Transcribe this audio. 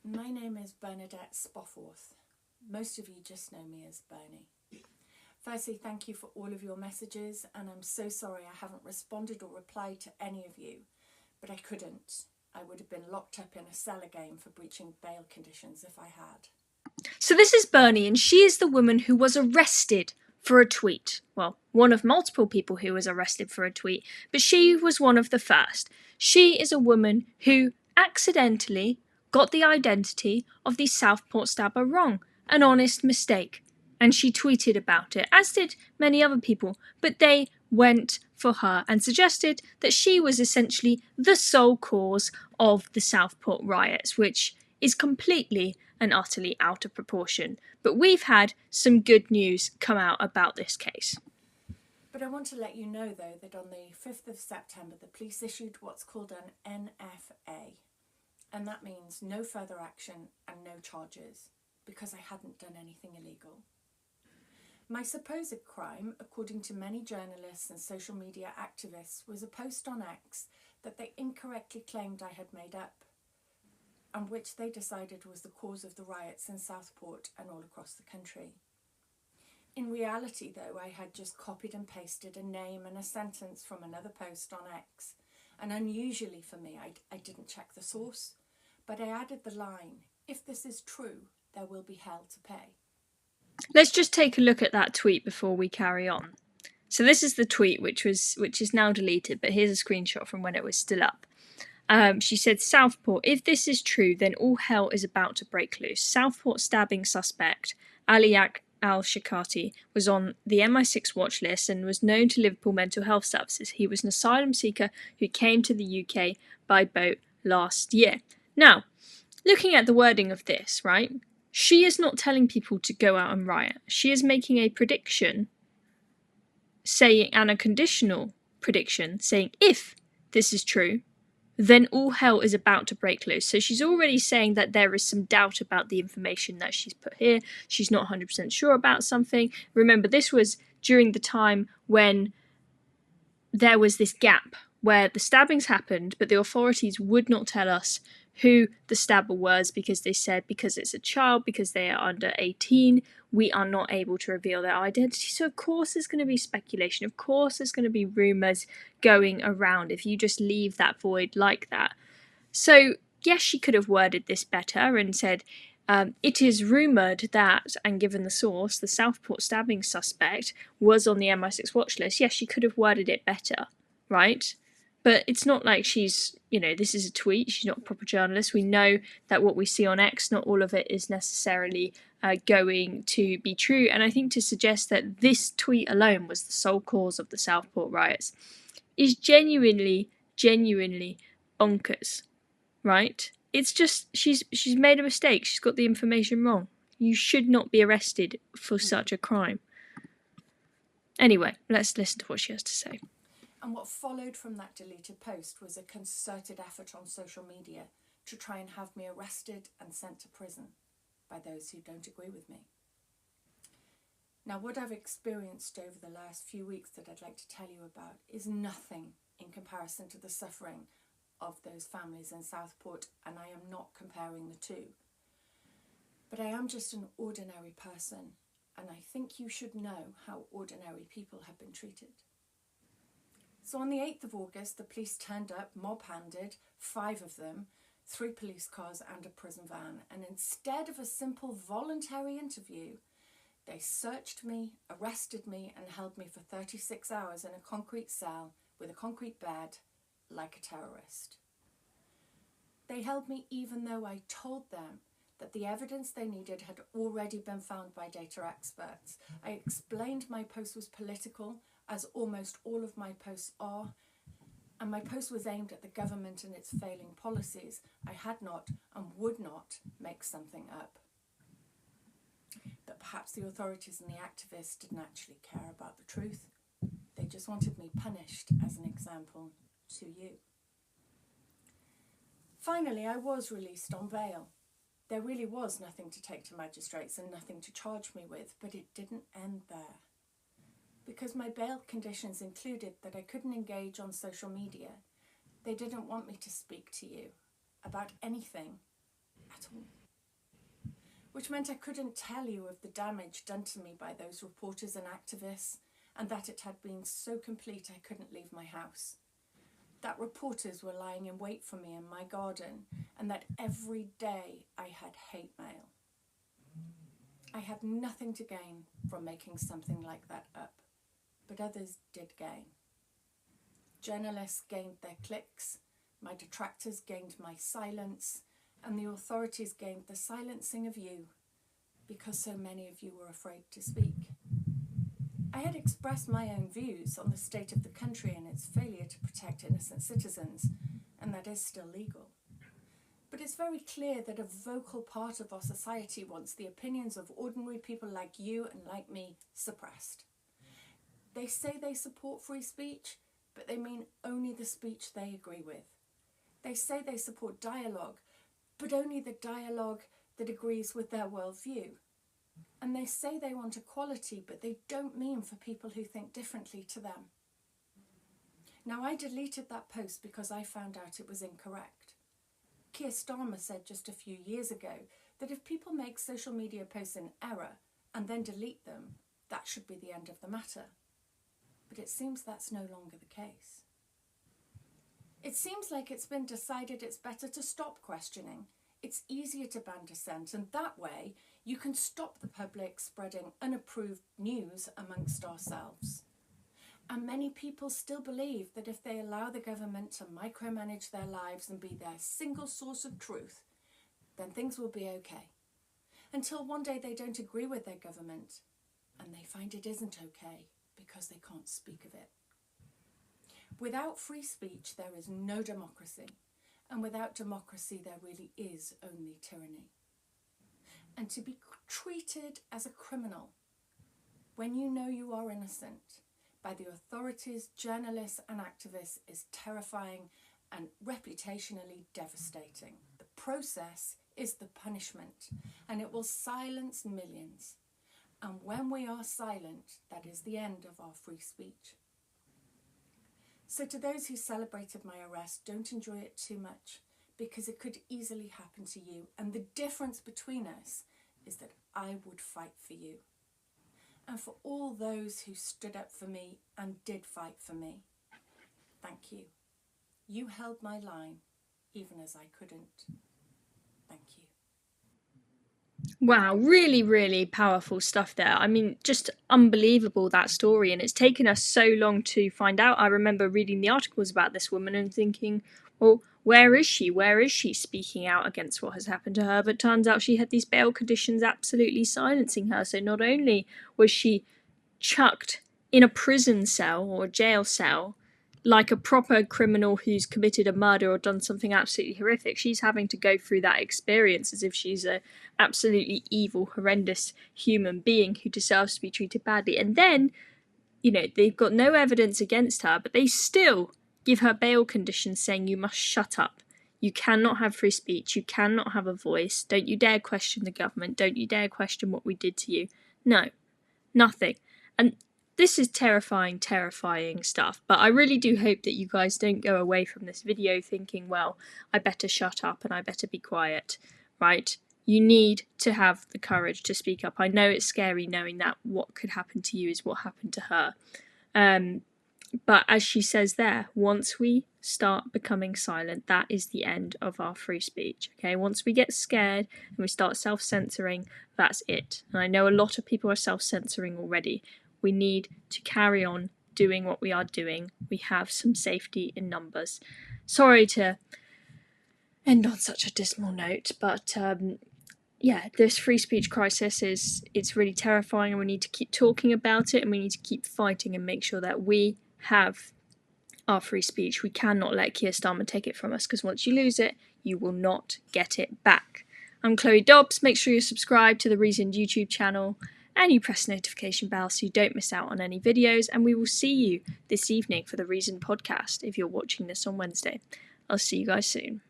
My name is Bernadette Spoffworth. Most of you just know me as Bernie. Firstly, thank you for all of your messages, and I'm so sorry I haven't responded or replied to any of you, but I couldn't. I would have been locked up in a cell again for breaching bail conditions if I had. So this is Bernie, and she is the woman who was arrested for a tweet. Well, one of multiple people who was arrested for a tweet, but she was one of the first. She is a woman who accidentally got the identity of the Southport stabber wrong, an honest mistake. And she tweeted about it, as did many other people, but they went for her and suggested that she was essentially the sole cause of the Southport riots, which is completely and utterly out of proportion. But we've had some good news come out about this case. But I want to let you know, though, that on the 5th of September, the police issued what's called an NFA. And that means no further action and no charges, because I hadn't done anything illegal. My supposed crime, according to many journalists and social media activists, was a post on X that they incorrectly claimed I had made up, and which they decided was the cause of the riots in Southport and all across the country. In reality, though, I had just copied and pasted a name and a sentence from another post on X, and unusually for me, I didn't check the source, but I added the line, "If this is true, there will be hell to pay." Let's just take a look at that tweet before we carry on. So this is the tweet which is now deleted, but here's a screenshot from when it was still up. She said, Southport, if this is true, then all hell is about to break loose. Southport stabbing suspect, Aliak al-Shakati, was on the MI6 watch list and was known to Liverpool Mental Health Services. He was an asylum seeker who came to the UK by boat last year. Now, looking at the wording of this, right, she is not telling people to go out and riot. She is making a prediction, saying, and a conditional prediction, saying if this is true, then all hell is about to break loose. So she's already saying that there is some doubt about the information that she's put here. She's not 100% sure about something. Remember, this was during the time when there was this gap where the stabbings happened, but the authorities would not tell us who the stabber was because they said because it's a child, because they are under 18, we are not able to reveal their identity. So of course there's going to be speculation. Of course there's going to be rumours going around if you just leave that void like that. So yes, she could have worded this better and said, it is rumoured that, and given the source, the Southport stabbing suspect was on the MI6 watch list. Yes, she could have worded it better, right? But it's not like she's, this is a tweet. She's not a proper journalist. We know that what we see on X, not all of it is necessarily going to be true. And I think to suggest that this tweet alone was the sole cause of the Southport riots is genuinely bonkers, right? It's just, she's made a mistake. She's got the information wrong. You should not be arrested for such a crime. Anyway, let's listen to what she has to say. And what followed from that deleted post was a concerted effort on social media to try and have me arrested and sent to prison by those who don't agree with me. Now, what I've experienced over the last few weeks that I'd like to tell you about is nothing in comparison to the suffering of those families in Southport, and I am not comparing the two. But I am just an ordinary person, and I think you should know how ordinary people have been treated. So on the 8th of August, the police turned up, mob-handed, 5 of them, 3 police cars and a prison van. And instead of a simple voluntary interview, they searched me, arrested me, and held me for 36 hours in a concrete cell with a concrete bed, like a terrorist. They held me even though I told them that the evidence they needed had already been found by data experts. I explained my post was political, as almost all of my posts are, and my post was aimed at the government and its failing policies. I had not and would not make something up. But perhaps the authorities and the activists didn't actually care about the truth. They just wanted me punished as an example to you. Finally, I was released on bail. There really was nothing to take to magistrates and nothing to charge me with, but it didn't end there. Because my bail conditions included that I couldn't engage on social media, they didn't want me to speak to you about anything at all. Which meant I couldn't tell you of the damage done to me by those reporters and activists, and that it had been so complete I couldn't leave my house. That reporters were lying in wait for me in my garden, and that every day I had hate mail. I had nothing to gain from making something like that up, but others did gain. Journalists gained their clicks, my detractors gained my silence, and the authorities gained the silencing of you, because so many of you were afraid to speak. I had expressed my own views on the state of the country and its failure to protect innocent citizens, and that is still legal. But it's very clear that a vocal part of our society wants the opinions of ordinary people like you and like me suppressed. They say they support free speech, but they mean only the speech they agree with. They say they support dialogue, but only the dialogue that agrees with their worldview. And they say they want equality, but they don't mean for people who think differently to them. Now, I deleted that post because I found out it was incorrect. Keir Starmer said just a few years ago that if people make social media posts in error and then delete them, that should be the end of the matter. But it seems that's no longer the case. It seems like it's been decided it's better to stop questioning. It's easier to ban dissent, and that way you can stop the public spreading unapproved news amongst ourselves. And many people still believe that if they allow the government to micromanage their lives and be their single source of truth, then things will be okay. Until one day they don't agree with their government and they find it isn't okay because they can't speak of it. Without free speech, there is no democracy. And without democracy, there really is only tyranny. And to be treated as a criminal when you know you are innocent by the authorities, journalists and activists is terrifying and reputationally devastating. The process is the punishment, and it will silence millions. And when we are silent, that is the end of our free speech. So to those who celebrated my arrest, don't enjoy it too much, because it could easily happen to you. And the difference between us is that I would fight for you. And for all those who stood up for me and did fight for me, thank you. You held my line, even as I couldn't. Thank you. Wow, really, really powerful stuff there. I mean, just unbelievable, that story. And it's taken us so long to find out. I remember reading the articles about this woman and thinking, well, where is she? Where is she speaking out against what has happened to her? But turns out she had these bail conditions absolutely silencing her. So not only was she chucked in a prison cell or a jail cell, like a proper criminal who's committed a murder or done something absolutely horrific, she's having to go through that experience as if she's a absolutely evil, horrendous human being who deserves to be treated badly. And then, you know, they've got no evidence against her, but they still give her bail conditions saying you must shut up. You cannot have free speech. You cannot have a voice. Don't you dare question the government. Don't you dare question what we did to you. No, nothing. And this is terrifying, terrifying stuff, but I really do hope that you guys don't go away from this video thinking, well, I better shut up and I better be quiet, right? You need to have the courage to speak up. I know it's scary knowing that what could happen to you is what happened to her. But as she says there, once we start becoming silent, that is the end of our free speech, okay? Once we get scared and we start self-censoring, that's it. And I know a lot of people are self-censoring already. We need to carry on doing what we are doing. We have some safety in numbers. Sorry to end on such a dismal note, but yeah, this free speech crisis it's really terrifying, and we need to keep talking about it, and we need to keep fighting and make sure that we have our free speech. We cannot let Keir Starmer take it from us, because once you lose it, you will not get it back. I'm Chloe Dobbs. Make sure you subscribe to the Reasoned YouTube channel and you press the notification bell so you don't miss out on any videos, and we will see you this evening for the Reasoned podcast if you're watching this on Wednesday. I'll see you guys soon.